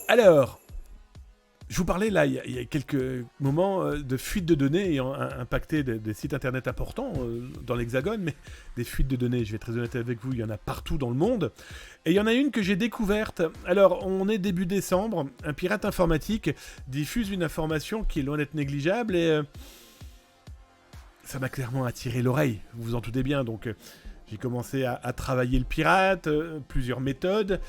Alors, je vous parlais là, il y a quelques moments de fuite de données ayant impacté des sites internet importants dans l'Hexagone, mais des fuites de données, je vais être très honnête avec vous, il y en a partout dans le monde. Et il y en a une que j'ai découverte. Alors, on est début décembre, un pirate informatique diffuse une information qui est loin d'être négligeable et ça m'a clairement attiré l'oreille, vous vous en doutez bien. Donc, j'ai commencé à travailler le pirate, plusieurs méthodes,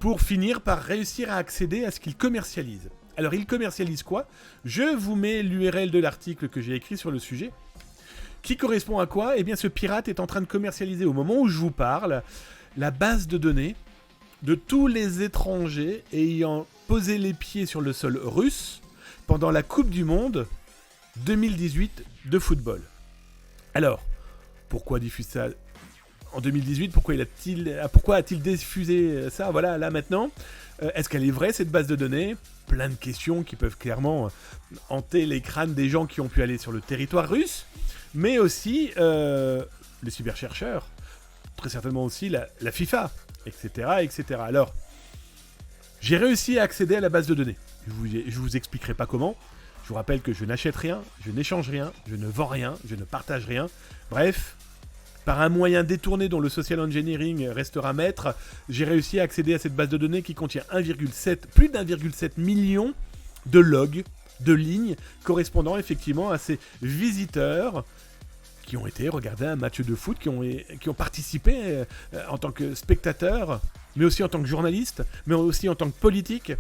pour finir par réussir à accéder à ce qu'il commercialise. Alors, il commercialise quoi ? Je vous mets l'URL de l'article que j'ai écrit sur le sujet. Qui correspond à quoi ? Eh bien, ce pirate est en train de commercialiser, au moment où je vous parle, la base de données de tous les étrangers ayant posé les pieds sur le sol russe pendant la Coupe du Monde 2018 de football. Alors, pourquoi diffuser ça en 2018 ? Pourquoi a-t-il diffusé ça, voilà, là, maintenant ? Est-ce qu'elle est vraie, cette base de données ? Plein de questions qui peuvent clairement hanter les crânes des gens qui ont pu aller sur le territoire russe, mais aussi les cyberchercheurs, très certainement aussi la FIFA, etc., etc. Alors, j'ai réussi à accéder à la base de données. Je vous expliquerai pas comment. Je vous rappelle que je n'achète rien, je n'échange rien, je ne vends rien, je ne partage rien. Bref, par un moyen détourné dont le social engineering restera maître, j'ai réussi à accéder à cette base de données qui contient plus d'1,7 million de logs, de lignes, correspondant effectivement à ces visiteurs qui ont été regarder un match de foot, qui ont participé en tant que spectateurs, mais aussi en tant que journalistes, mais aussi en tant que politiques,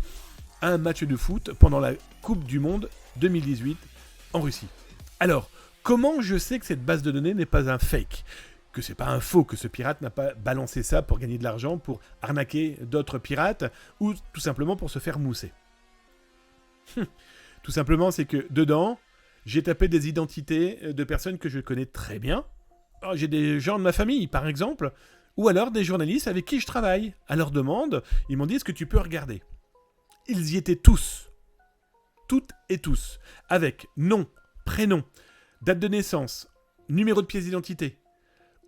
à un match de foot pendant la Coupe du Monde 2018 en Russie. Alors, comment je sais que cette base de données n'est pas un fake ? Que c'est pas un faux, que ce pirate n'a pas balancé ça pour gagner de l'argent, pour arnaquer d'autres pirates, ou tout simplement pour se faire mousser. Tout simplement, c'est que dedans, j'ai tapé des identités de personnes que je connais très bien. Alors, j'ai des gens de ma famille, par exemple, ou alors des journalistes avec qui je travaille. À leur demande, ils m'ont dit « Est-ce que tu peux regarder ?» Ils y étaient tous. Toutes et tous. Avec nom, prénom, date de naissance, numéro de pièce d'identité,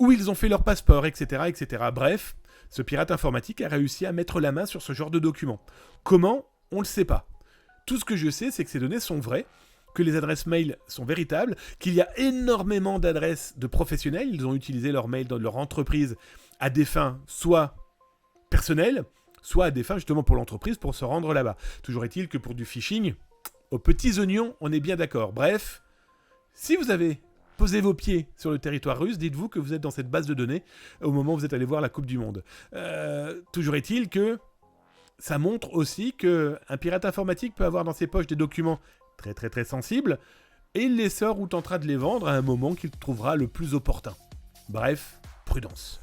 où ils ont fait leur passeport, etc., etc. Bref, ce pirate informatique a réussi à mettre la main sur ce genre de documents. Comment ? On ne le sait pas. Tout ce que je sais, c'est que ces données sont vraies, que les adresses mail sont véritables, qu'il y a énormément d'adresses de professionnels. Ils ont utilisé leur mail dans leur entreprise à des fins soit personnelles, soit à des fins justement pour l'entreprise, pour se rendre là-bas. Toujours est-il que pour du phishing, aux petits oignons, on est bien d'accord. Bref, si vous avez posé vos pieds sur le territoire russe, dites-vous que vous êtes dans cette base de données au moment où vous êtes allé voir la Coupe du Monde. Toujours est-il que ça montre aussi qu'un pirate informatique peut avoir dans ses poches des documents très très très sensibles, et il les sort ou tentera de les vendre à un moment qu'il trouvera le plus opportun. Bref, prudence.